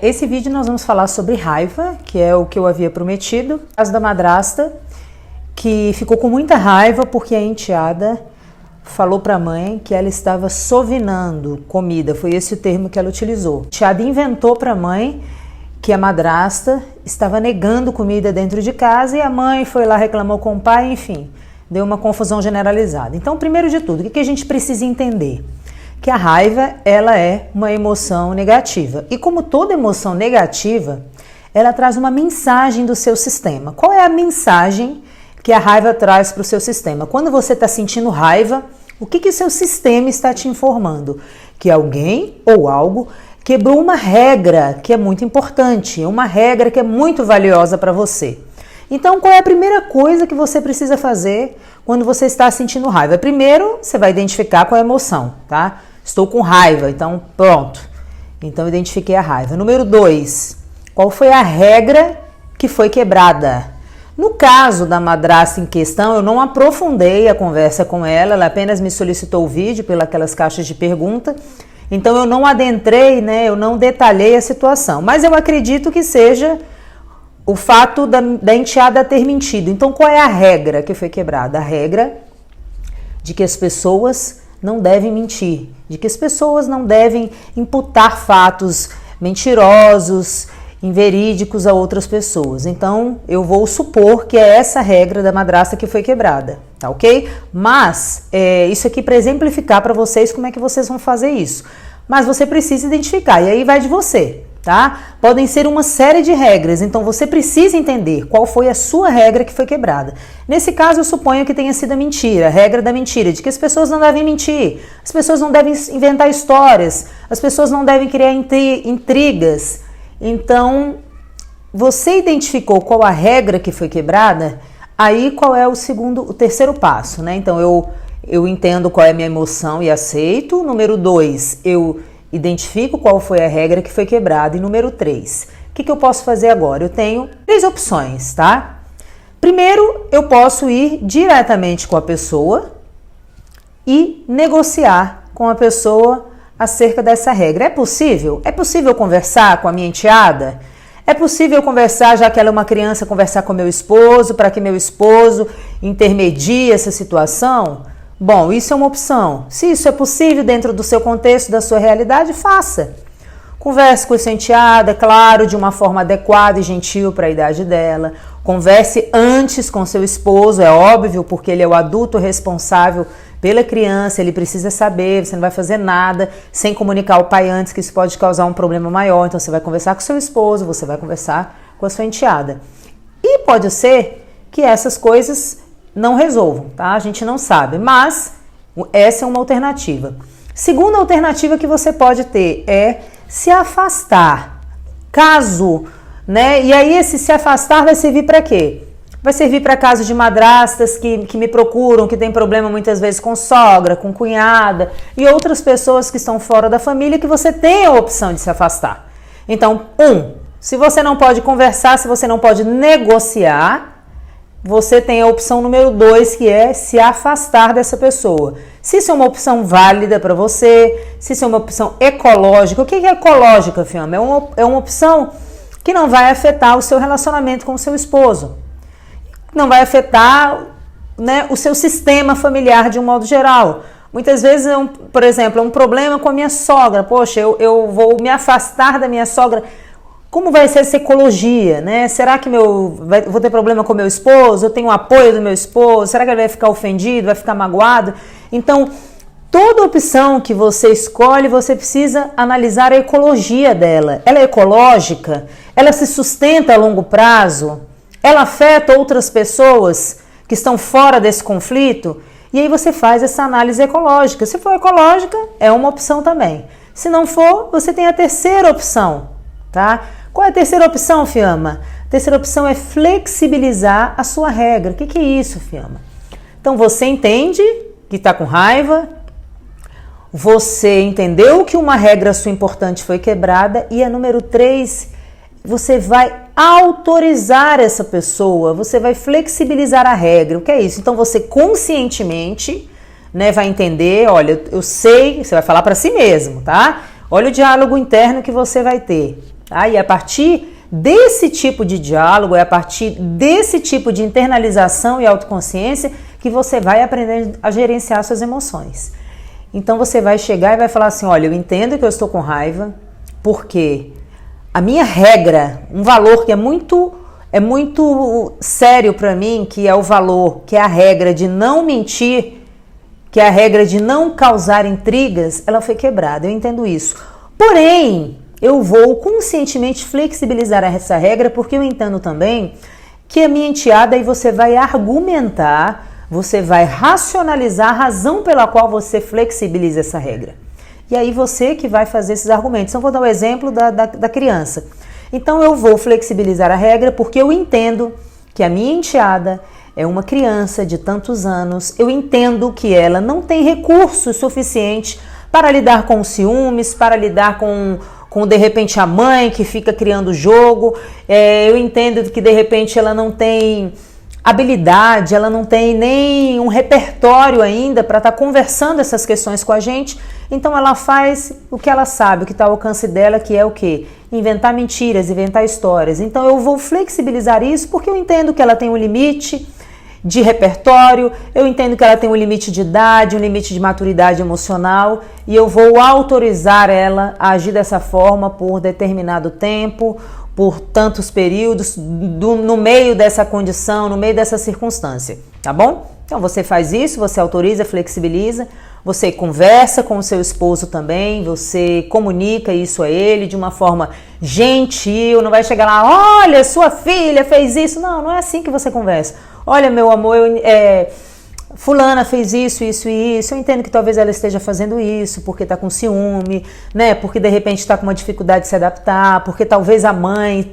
Esse vídeo nós vamos falar sobre raiva, que é o que eu havia prometido. O caso da madrasta, que ficou com muita raiva porque a enteada falou para a mãe que ela estava sovinando comida, foi esse o termo que ela utilizou. A enteada inventou para a mãe que a madrasta estava negando comida dentro de casa e a mãe foi lá, reclamou com o pai, enfim, deu uma confusão generalizada. Então, primeiro de tudo, o que a gente precisa entender? Que a raiva, ela é uma emoção negativa. E como toda emoção negativa, ela traz uma mensagem do seu sistema. Qual é a mensagem que a raiva traz para o seu sistema? Quando você está sentindo raiva, o que o seu sistema está te informando? Que alguém ou algo quebrou uma regra que é muito importante, uma regra que é muito valiosa para você. Então, qual é a primeira coisa que você precisa fazer quando você está sentindo raiva? Primeiro, você vai identificar qual é a emoção, tá? Estou com raiva, então pronto. Então, identifiquei a raiva. Número 2, qual foi a regra que foi quebrada? No caso da madrasta em questão, eu não aprofundei a conversa com ela, ela apenas me solicitou o vídeo pelas caixas de pergunta. Então, eu não adentrei, eu não detalhei a situação. Mas eu acredito que seja o fato da enteada ter mentido. Então, qual é a regra que foi quebrada? A regra de que as pessoas não devem mentir, de que as pessoas não devem imputar fatos mentirosos, inverídicos a outras pessoas. Então, eu vou supor que é essa regra da madrasta que foi quebrada, tá ok? Mas, isso aqui para exemplificar para vocês como é que vocês vão fazer isso. Mas você precisa identificar, e aí vai de você, tá? Podem ser uma série de regras, então você precisa entender qual foi a sua regra que foi quebrada. Nesse caso, eu suponho que tenha sido a mentira, a regra da mentira, de que as pessoas não devem mentir, as pessoas não devem inventar histórias, as pessoas não devem criar intrigas. Então, você identificou qual a regra que foi quebrada, aí qual é o terceiro passo, né? Então, eu entendo qual é a minha emoção e aceito. Número 2, eu identifico qual foi a regra que foi quebrada. E número 3, o que eu posso fazer agora? Eu tenho 3 opções, tá? Primeiro, eu posso ir diretamente com a pessoa e negociar com a pessoa acerca dessa regra. É possível? É possível conversar com a minha enteada? É possível conversar, já que ela é uma criança, conversar com meu esposo, para que meu esposo intermedie essa situação? Bom, isso é uma opção. Se isso é possível dentro do seu contexto, da sua realidade, faça. Converse com a sua enteada, claro, de uma forma adequada e gentil para a idade dela. Converse antes com seu esposo, é óbvio, porque ele é o adulto responsável pela criança, ele precisa saber, você não vai fazer nada sem comunicar ao pai antes, que isso pode causar um problema maior. Então, você vai conversar com seu esposo, você vai conversar com a sua enteada. E pode ser que essas coisas não resolvam, tá? A gente não sabe, mas essa é uma alternativa. Segunda alternativa que você pode ter é se afastar. Caso, E aí esse se afastar vai servir para quê? Vai servir para casos de madrastas que me procuram, que tem problema muitas vezes com sogra, com cunhada e outras pessoas que estão fora da família, que você tem a opção de se afastar. Então, se você não pode conversar, se você não pode negociar, você tem a opção número 2, que é se afastar dessa pessoa. Se isso é uma opção válida para você, se isso é uma opção ecológica. O que é ecológica, Fiamma? É uma opção que não vai afetar o seu relacionamento com o seu esposo. Não vai afetar, o seu sistema familiar de um modo geral. Muitas vezes, por exemplo, é um problema com a minha sogra. Poxa, eu vou me afastar da minha sogra. Como vai ser essa ecologia, Será que vou ter problema com meu esposo? Eu tenho o apoio do meu esposo? Será que ele vai ficar ofendido, vai ficar magoado? Então, toda opção que você escolhe, você precisa analisar a ecologia dela. Ela é ecológica? Ela se sustenta a longo prazo? Ela afeta outras pessoas que estão fora desse conflito? E aí você faz essa análise ecológica. Se for ecológica, é uma opção também. Se não for, você tem a terceira opção, tá? Qual é a terceira opção, Fiamma? A terceira opção é flexibilizar a sua regra. O que é isso, Fiamma? Então, você entende que está com raiva, você entendeu que uma regra sua importante foi quebrada e a número 3, você vai autorizar essa pessoa, você vai flexibilizar a regra. O que é isso? Então, você conscientemente, vai entender, olha, eu sei, você vai falar para si mesmo, tá? Olha o diálogo interno que você vai ter. Tá? E a partir desse tipo de diálogo, é a partir desse tipo de internalização e autoconsciência que você vai aprender a gerenciar suas emoções. Então você vai chegar e vai falar assim, olha, eu entendo que eu estou com raiva, porque a minha regra, um valor que é muito sério para mim, que é o valor, que é a regra de não mentir, que é a regra de não causar intrigas, ela foi quebrada, eu entendo isso. Porém, eu vou conscientemente flexibilizar essa regra, porque eu entendo também que a minha enteada, aí você vai argumentar, você vai racionalizar a razão pela qual você flexibiliza essa regra. E aí você que vai fazer esses argumentos. Então, vou dar o exemplo da criança. Então, eu vou flexibilizar a regra porque eu entendo que a minha enteada é uma criança de tantos anos. Eu entendo que ela não tem recursos suficientes para lidar com ciúmes, para lidar com de repente a mãe que fica criando jogo. Eu entendo que de repente ela não tem habilidade, ela não tem nem um repertório ainda para estar conversando essas questões com a gente. Então ela faz o que ela sabe, o que está ao alcance dela, que é o quê? Inventar mentiras, inventar histórias. Então eu vou flexibilizar isso porque eu entendo que ela tem um limite de repertório, eu entendo que ela tem um limite de idade, um limite de maturidade emocional, e eu vou autorizar ela a agir dessa forma por determinado tempo, por tantos períodos, no meio dessa condição, no meio dessa circunstância, tá bom? Então você faz isso, você autoriza, flexibiliza, você conversa com o seu esposo também, você comunica isso a ele de uma forma gentil, não vai chegar lá, olha, sua filha fez isso. Não, não é assim que você conversa. Olha, meu amor, fulana fez isso, isso e isso, eu entendo que talvez ela esteja fazendo isso porque está com ciúme, né? Porque de repente está com uma dificuldade de se adaptar, porque talvez a mãe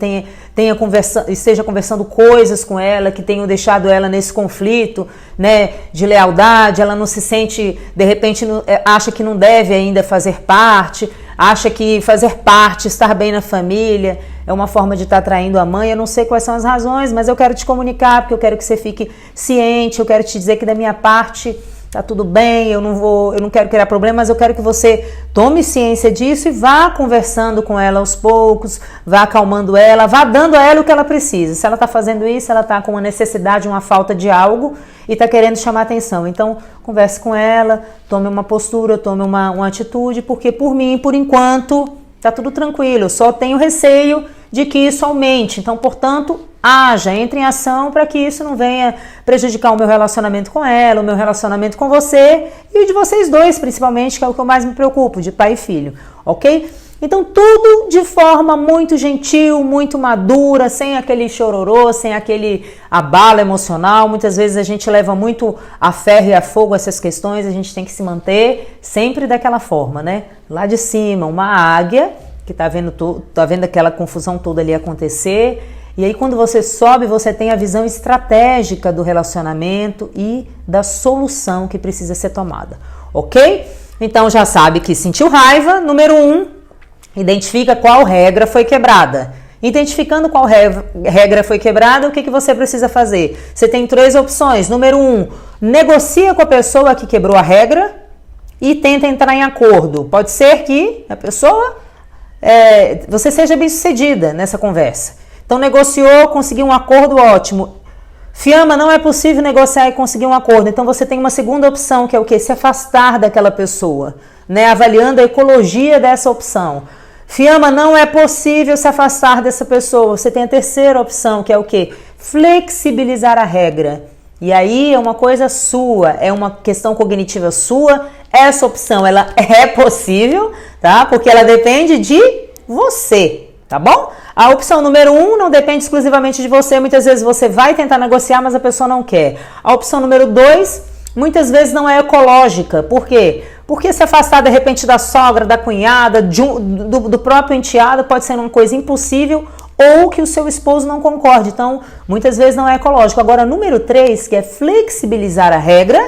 esteja conversando coisas com ela que tenham deixado ela nesse conflito, né? De lealdade, ela não se sente, de repente acha que não deve ainda fazer parte, acha que fazer parte, estar bem na família é uma forma de estar traindo a mãe. Eu não sei quais são as razões, mas eu quero te comunicar, porque eu quero que você fique ciente, eu quero te dizer que da minha parte tá tudo bem, eu não quero criar problema, mas eu quero que você tome ciência disso e vá conversando com ela aos poucos, vá acalmando ela, vá dando a ela o que ela precisa. Se ela tá fazendo isso, ela tá com uma necessidade, uma falta de algo e tá querendo chamar atenção. Então, converse com ela, tome uma postura, tome uma atitude, porque por mim, por enquanto, tá tudo tranquilo. Eu só tenho receio de que isso aumente. Então, portanto, haja, entre em ação para que isso não venha prejudicar o meu relacionamento com ela, o meu relacionamento com você e o de vocês dois, principalmente, que é o que eu mais me preocupo, de pai e filho, ok? Então, tudo de forma muito gentil, muito madura, sem aquele chororô, sem aquele abalo emocional. Muitas vezes a gente leva muito a ferro e a fogo essas questões, a gente tem que se manter sempre daquela forma, né? Lá de cima, uma águia que tá vendo aquela confusão toda ali acontecer. E aí quando você sobe, você tem a visão estratégica do relacionamento e da solução que precisa ser tomada, ok? Então já sabe que sentiu raiva, número 1, identifica qual regra foi quebrada. Identificando qual regra foi quebrada, o que você precisa fazer? Você tem 3 opções. Número 1, negocia com a pessoa que quebrou a regra e tenta entrar em acordo. Pode ser que a pessoa... você seja bem sucedida nessa conversa. Então negociou, conseguiu um acordo, ótimo. Fiamma, não é possível negociar e conseguir um acordo. Então você tem uma segunda opção, que é o quê? Se afastar daquela pessoa, né? Avaliando a ecologia dessa opção. Fiamma, não é possível se afastar dessa pessoa. Você tem a terceira opção, que é o quê? Flexibilizar a regra. E aí é uma coisa sua, é uma questão cognitiva sua. Essa opção, ela é possível, tá? Porque ela depende de você, tá bom? A opção número 1 não depende exclusivamente de você. Muitas vezes você vai tentar negociar, mas a pessoa não quer. A opção número 2, muitas vezes não é ecológica. Por quê? Porque se afastar de repente da sogra, da cunhada, do próprio enteado pode ser uma coisa impossível ou que o seu esposo não concorde. Então, muitas vezes não é ecológico. Agora, número 3, que é flexibilizar a regra,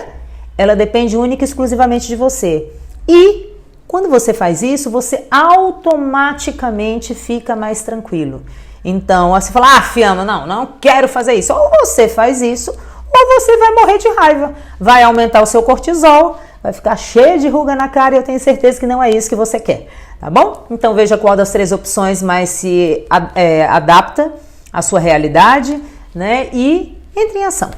ela depende única e exclusivamente de você. E quando você faz isso, você automaticamente fica mais tranquilo. Então, você fala, Fiamma, não quero fazer isso. Ou você faz isso, ou você vai morrer de raiva. Vai aumentar o seu cortisol, vai ficar cheio de ruga na cara e eu tenho certeza que não é isso que você quer. tá bom? Então veja qual das 3 opções mais se adapta à sua realidade, né? E entre em ação,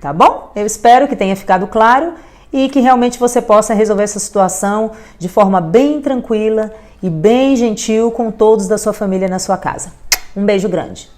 tá bom? Eu espero que tenha ficado claro e que realmente você possa resolver essa situação de forma bem tranquila e bem gentil com todos da sua família na sua casa. Um beijo grande.